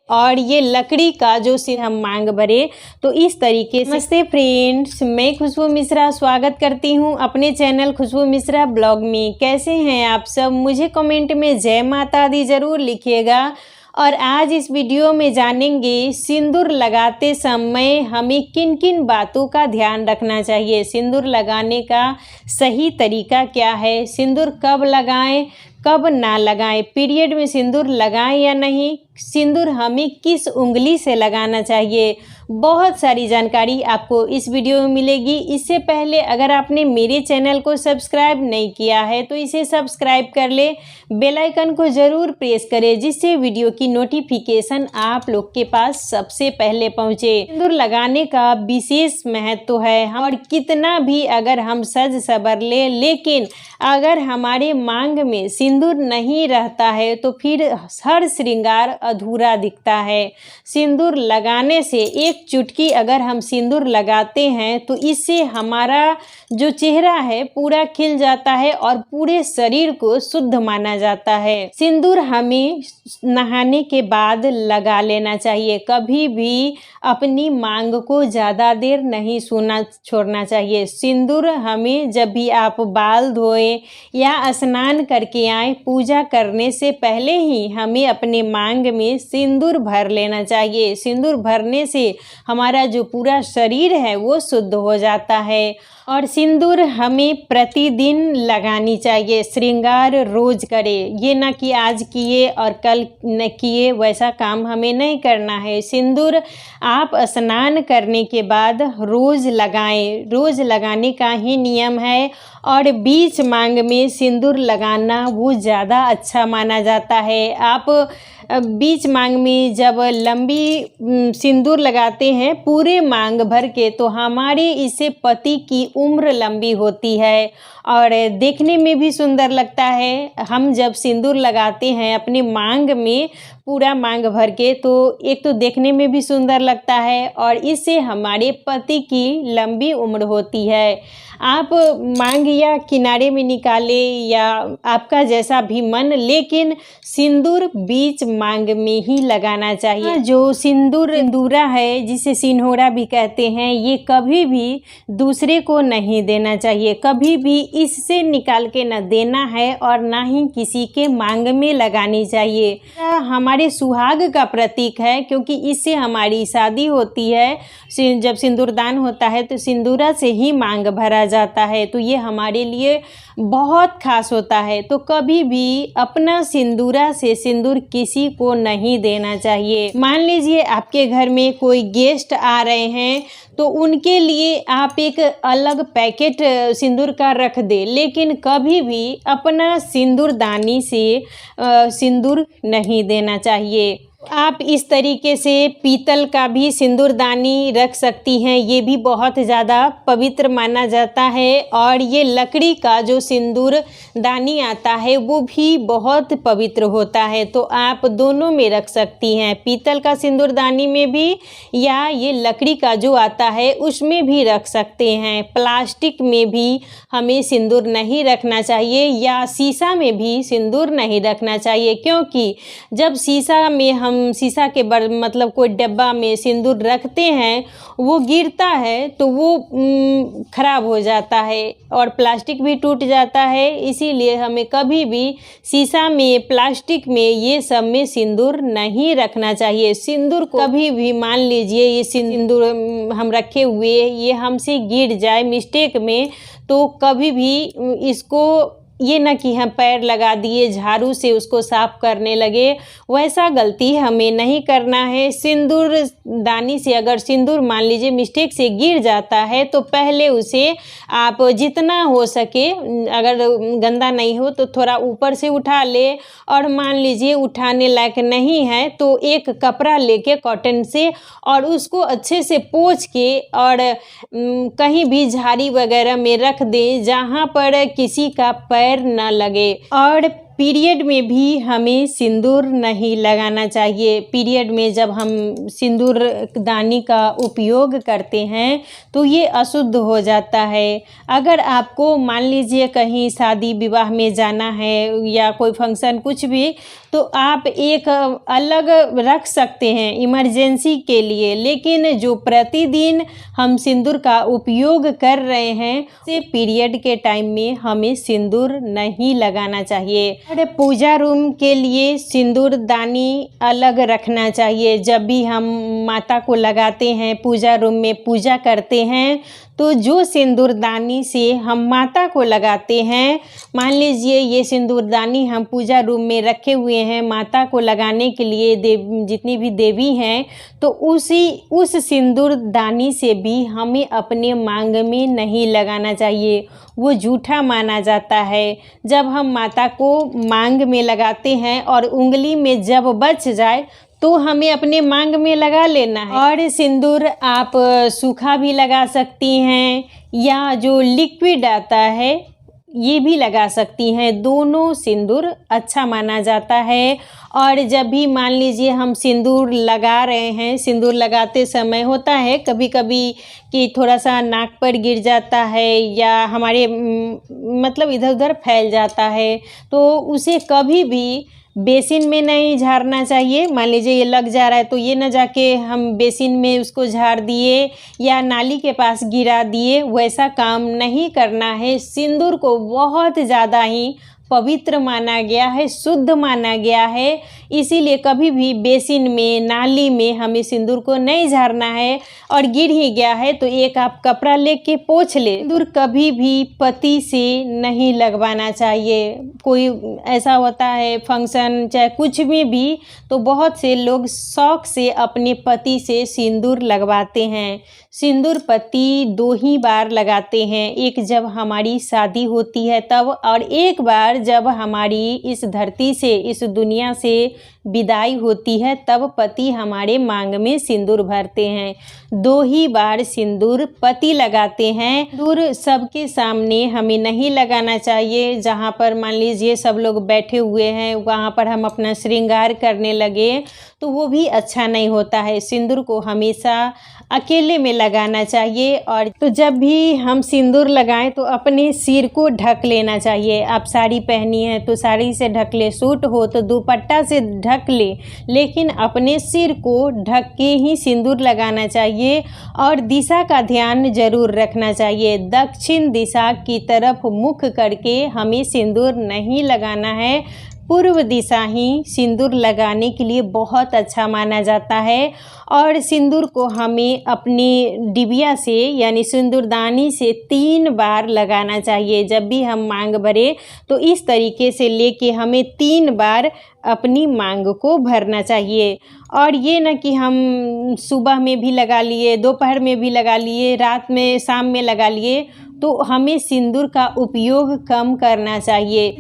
और ये लकड़ी का जो सिर हम मांग भरे। तो इस तरीके से। नमस्ते फ्रेंड्स, मैं खुशबू मिश्रा स्वागत करती हूँ अपने चैनल खुशबू मिश्रा ब्लॉग में। कैसे हैं आप सब? मुझे कमेंट में जय माता दी ज़रूर लिखिएगा। और आज इस वीडियो में जानेंगे सिंदूर लगाते समय हमें किन किन बातों का ध्यान रखना चाहिए। सिंदूर लगाने का सही तरीका क्या है, सिंदूर कब लगाएं कब ना लगाएं, पीरियड में सिंदूर लगाएं या नहीं, सिंदूर हमें किस उंगली से लगाना चाहिए। बहुत सारी जानकारी आपको इस वीडियो में मिलेगी। इससे पहले अगर आपने मेरे चैनल को सब्सक्राइब नहीं किया है तो इसे सब्सक्राइब कर ले, बेल आइकन को ज़रूर प्रेस करें जिससे वीडियो की नोटिफिकेशन आप लोग के पास सबसे पहले पहुंचे। सिंदूर लगाने का विशेष महत्व है। और कितना भी अगर हम सज सवर ले, लेकिन अगर हमारे मांग में सिंदूर नहीं रहता है तो फिर हर श्रृंगार अधूरा दिखता है। सिंदूर लगाने से एक चुटकी अगर हम सिंदूर लगाते हैं तो इससे हमारा जो चेहरा है पूरा खिल जाता है और पूरे शरीर को शुद्ध माना जाता है। सिंदूर हमें नहाने के बाद लगा लेना चाहिए। कभी भी अपनी मांग को ज़्यादा देर नहीं छोड़ना चाहिए। सिंदूर हमें जब भी आप बाल धोएं या स्नान करके आए, पूजा करने से पहले ही हमें अपने मांग में सिंदूर भर लेना चाहिए। सिंदूर भरने से हमारा जो पूरा शरीर है वो शुद्ध हो जाता है। और सिंदूर हमें प्रतिदिन लगानी चाहिए। श्रृंगार रोज करें, ये ना कि आज किए और कल न किए, वैसा काम हमें नहीं करना है। सिंदूर आप स्नान करने के बाद रोज़ लगाएं, रोज़ लगाने का ही नियम है। और बीच मांग में सिंदूर लगाना वो ज़्यादा अच्छा माना जाता है। आप बीच मांग में जब लंबी सिंदूर लगाते हैं पूरे मांग भर के, तो हमारे इससे पति की उम्र लंबी होती है और देखने में भी सुंदर लगता है। हम जब सिंदूर लगाते हैं अपने मांग में पूरा मांग भर के, तो एक तो देखने में भी सुंदर लगता है और इससे हमारे पति की लंबी उम्र होती है। आप मांग या किनारे में निकाले या आपका जैसा भी मन, लेकिन सिंदूर बीच मांग में ही लगाना चाहिए। जो सिंदूरा है, जिसे सिन्होरा भी कहते हैं, ये कभी भी दूसरे को नहीं देना चाहिए। कभी भी इससे निकाल के न देना है और ना ही किसी के मांग में लगानी चाहिए। हमारे सुहाग का प्रतीक है, क्योंकि इससे हमारी शादी होती है। जब सिंदूरदान होता है तो सिंदूरा से ही मांग भरा जाता है, तो ये हमारे लिए बहुत खास होता है। तो कभी भी अपना सिंदूरा से सिंदूर किसी को नहीं देना चाहिए। मान लीजिए आपके घर में कोई गेस्ट आ रहे हैं तो उनके लिए आप एक अलग पैकेट सिंदूर का रख दे, लेकिन कभी भी अपना सिंदूरदानी से सिंदूर नहीं देना चाहिए। आप इस तरीके से पीतल का भी सिंदूरदानी रख सकती हैं, ये भी बहुत ज़्यादा पवित्र माना जाता है। और ये लकड़ी का जो सिंदूरदानी आता है वो भी बहुत पवित्र होता है, तो आप दोनों में रख सकती हैं। पीतल का सिंदूरदानी में भी या ये लकड़ी का जो आता है उसमें भी रख सकते हैं। प्लास्टिक में भी हमें सिंदूर नहीं रखना चाहिए या शीशा में भी सिंदूर नहीं रखना चाहिए, क्योंकि जब शीशा में हम शीशा के मतलब कोई डब्बा में सिंदूर रखते हैं, वो गिरता है तो वो खराब हो जाता है और प्लास्टिक भी टूट जाता है। इसीलिए हमें कभी भी शीशा में, प्लास्टिक में, ये सब में सिंदूर नहीं रखना चाहिए। सिंदूर को कभी भी, मान लीजिए ये सिंदूर हम रखे हुए ये हमसे गिर जाए मिस्टेक में, तो कभी भी इसको ये ना कि हम पैर लगा दिए, झाड़ू से उसको साफ करने लगे, वैसा गलती हमें नहीं करना है। सिंदूर दानी से अगर सिंदूर मान लीजिए मिस्टेक से गिर जाता है तो पहले उसे आप जितना हो सके, अगर गंदा नहीं हो तो थोड़ा ऊपर से उठा ले, और मान लीजिए उठाने लायक नहीं है तो एक कपड़ा लेके कॉटन से और उसको अच्छे से पोंछ के और कहीं भी झाड़ी वगैरह में रख दें जहाँ पर किसी का पैर न लगे। और पीरियड में भी हमें सिंदूर नहीं लगाना चाहिए। पीरियड में जब हम सिंदूर दानी का उपयोग करते हैं तो ये अशुद्ध हो जाता है। अगर आपको मान लीजिए कहीं शादी विवाह में जाना है या कोई फंक्शन कुछ भी, तो आप एक अलग रख सकते हैं इमरजेंसी के लिए, लेकिन जो प्रतिदिन हम सिंदूर का उपयोग कर रहे हैं से पीरियड के टाइम में हमें सिंदूर नहीं लगाना चाहिए। और पूजा रूम के लिए सिंदूर दानी अलग रखना चाहिए। जब भी हम माता को लगाते हैं, पूजा रूम में पूजा करते हैं, तो जो सिंदूरदानी से हम माता को लगाते हैं, मान लीजिए ये सिंदूरदानी हम पूजा रूम में रखे हुए हैं माता को लगाने के लिए, जितनी भी देवी हैं, तो उस सिंदूरदानी से भी हमें अपने मांग में नहीं लगाना चाहिए। वो झूठा माना जाता है। जब हम माता को मांग में लगाते हैं और उंगली में जब बच जाए तो हमें अपने मांग में लगा लेना है। और सिंदूर आप सूखा भी लगा सकती हैं या जो लिक्विड आता है ये भी लगा सकती हैं। दोनों सिंदूर अच्छा माना जाता है। और जब भी मान लीजिए हम सिंदूर लगा रहे हैं, सिंदूर लगाते समय होता है कभी कभी कि थोड़ा सा नाक पर गिर जाता है या हमारे मतलब इधर उधर फैल जाता है, तो उसे कभी भी बेसिन में नहीं झाड़ना चाहिए। मान लीजिए ये लग जा रहा है तो ये न जाके हम बेसिन में उसको झाड़ दिए या नाली के पास गिरा दिए, वैसा काम नहीं करना है। सिंदूर को बहुत ज़्यादा ही पवित्र माना गया है, शुद्ध माना गया है, इसीलिए कभी भी बेसिन में, नाली में हमें सिंदूर को नहीं झाड़ना है। और गिर ही गया है तो एक आप कपड़ा लेके पोंछ ले। सिंदूर कभी भी पति से नहीं लगवाना चाहिए। कोई ऐसा होता है फंक्शन चाहे कुछ भी तो बहुत से लोग शौक से अपने पति से सिंदूर लगवाते हैं। सिंदूर पति 2 ही बार लगाते हैं, एक जब हमारी शादी होती है तब, और एक बार जब हमारी इस धरती से, इस दुनिया से विदाई होती है तब पति हमारे मांग में सिंदूर भरते हैं। 2 ही बार सिंदूर पति लगाते हैं। सिंदूर सबके सामने हमें नहीं लगाना चाहिए। जहाँ पर मान लीजिए सब लोग बैठे हुए हैं वहाँ पर हम अपना श्रृंगार करने लगे तो वो भी अच्छा नहीं होता है। सिंदूर को हमेशा अकेले में लगाना चाहिए। और तो जब भी हम सिंदूर लगाएं तो अपने सिर को ढक लेना चाहिए। आप साड़ी पहनी है तो साड़ी से ढक ले, सूट हो तो दुपट्टा से ढक ले, लेकिन अपने सिर को ढक के ही सिंदूर लगाना चाहिए। और दिशा का ध्यान जरूर रखना चाहिए। दक्षिण दिशा की तरफ मुख करके हमें सिंदूर नहीं लगाना है। पूर्व दिशा ही सिंदूर लगाने के लिए बहुत अच्छा माना जाता है। और सिंदूर को हमें अपनी डिबिया से यानी सिंदूरदानी से 3 बार लगाना चाहिए। जब भी हम मांग भरे तो इस तरीके से लेके हमें 3 बार अपनी मांग को भरना चाहिए। और ये न कि हम सुबह में भी लगा लिए, दोपहर में भी लगा लिए, रात में, शाम में लगा लिए, तो हमें सिंदूर का उपयोग कम करना चाहिए।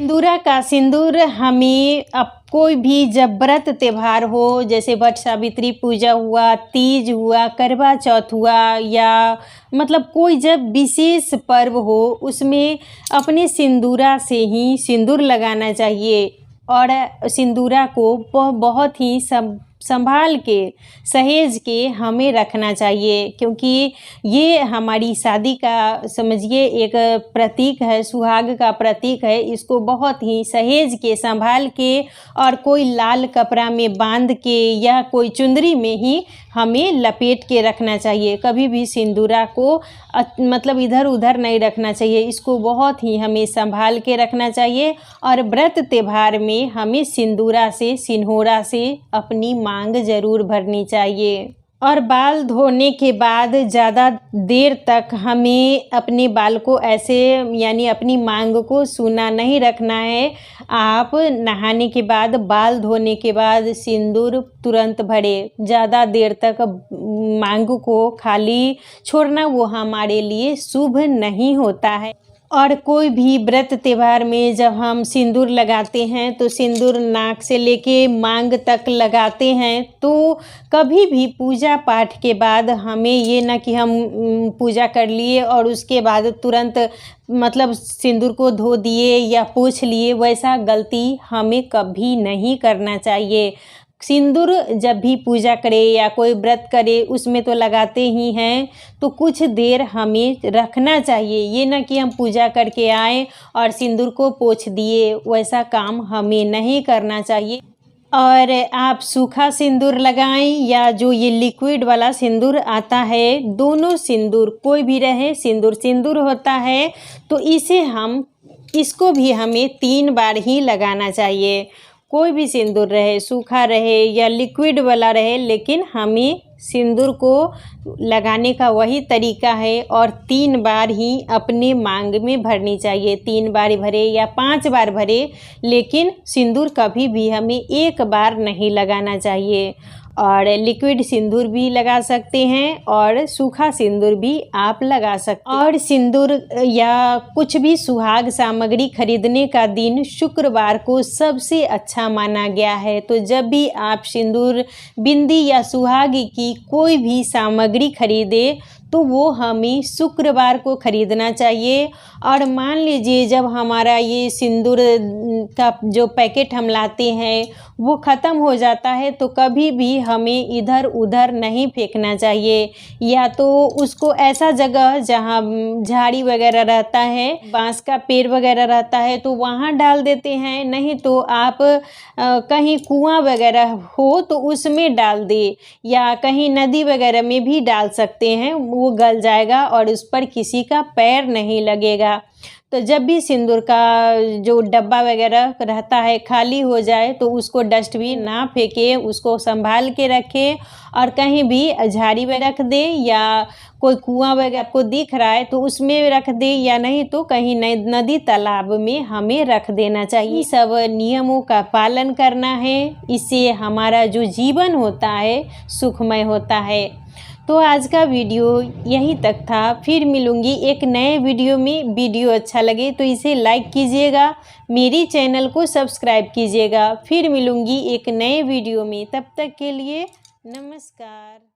सिंदूर हमें अब कोई भी जब व्रत त्यौहार हो, जैसे वट सावित्री पूजा हुआ, तीज हुआ, करवा चौथ हुआ, या मतलब कोई जब विशेष पर्व हो उसमें अपने सिंदूरा से ही सिंदूर लगाना चाहिए। और सिंदूरा को बहुत ही संभाल के, सहेज के हमें रखना चाहिए, क्योंकि ये हमारी शादी का समझिए एक प्रतीक है, सुहाग का प्रतीक है। इसको बहुत ही सहेज के, संभाल के और कोई लाल कपड़ा में बांध के या कोई चुंदरी में ही हमें लपेट के रखना चाहिए। कभी भी सिंदूरा को मतलब इधर उधर नहीं रखना चाहिए। इसको बहुत ही हमें संभाल के रखना चाहिए। और व्रत त्यौहार में हमें सिंदूरा से, सिन्होरा से अपनी मांग जरूर भरनी चाहिए। और बाल धोने के बाद ज़्यादा देर तक हमें अपने बाल को ऐसे यानी अपनी मांग को सूना नहीं रखना है। आप नहाने के बाद, बाल धोने के बाद सिंदूर तुरंत भरे। ज़्यादा देर तक मांग को खाली छोड़ना वो हमारे लिए शुभ नहीं होता है। और कोई भी व्रत त्यौहार में जब हम सिंदूर लगाते हैं तो सिंदूर नाक से लेके मांग तक लगाते हैं। तो कभी भी पूजा पाठ के बाद हमें ये ना कि हम पूजा कर लिए और उसके बाद तुरंत मतलब सिंदूर को धो दिए या पोंछ लिए, वैसा गलती हमें कभी नहीं करना चाहिए। सिंदूर जब भी पूजा करे या कोई व्रत करे उसमें तो लगाते ही हैं, तो कुछ देर हमें रखना चाहिए। ये ना कि हम पूजा करके आए और सिंदूर को पोंछ दिए, वैसा काम हमें नहीं करना चाहिए। और आप सूखा सिंदूर लगाएं या जो ये लिक्विड वाला सिंदूर आता है, दोनों सिंदूर कोई भी रहे, सिंदूर सिंदूर होता है। तो इसको भी हमें 3 बार ही लगाना चाहिए। कोई भी सिंदूर रहे, सूखा रहे या लिक्विड वाला रहे, लेकिन हमें सिंदूर को लगाने का वही तरीका है और 3 बार ही अपने मांग में भरनी चाहिए। 3 बार भरे या 5 बार भरे, लेकिन सिंदूर कभी भी हमें 1 बार नहीं लगाना चाहिए। और लिक्विड सिंदूर भी लगा सकते हैं और सूखा सिंदूर भी आप लगा सकते हैं। और सिंदूर या कुछ भी सुहाग सामग्री खरीदने का दिन शुक्रवार को सबसे अच्छा माना गया है। तो जब भी आप सिंदूर, बिंदी या सुहाग की कोई भी सामग्री खरीदे तो वो हमें शुक्रवार को खरीदना चाहिए। और मान लीजिए जब हमारा ये सिंदूर का जो पैकेट हम लाते हैं वो ख़त्म हो जाता है, तो कभी भी हमें इधर उधर नहीं फेंकना चाहिए। या तो उसको ऐसा जगह जहाँ झाड़ी वगैरह रहता है, बांस का पेड़ वगैरह रहता है, तो वहाँ डाल देते हैं। नहीं तो आप कहीं कुआं वगैरह हो तो उसमें डाल दे, या कहीं नदी वगैरह में भी डाल सकते हैं, वो गल जाएगा और उस पर किसी का पैर नहीं लगेगा। तो जब भी सिंदूर का जो डब्बा वगैरह रहता है खाली हो जाए तो उसको डस्टबिन ना फेंके, उसको संभाल के रखें और कहीं भी झाड़ी में रख दे या कोई कुआं वगैरह आपको दिख रहा है तो उसमें रख दे, या नहीं तो कहीं नदी तालाब में हमें रख देना चाहिए। सब नियमों का पालन करना है, इससे हमारा जो जीवन होता है सुखमय होता है। तो आज का वीडियो यहीं तक था, फिर मिलूँगी एक नए वीडियो में। वीडियो अच्छा लगे तो इसे लाइक कीजिएगा, मेरी चैनल को सब्सक्राइब कीजिएगा। फिर मिलूँगी एक नए वीडियो में, तब तक के लिए नमस्कार।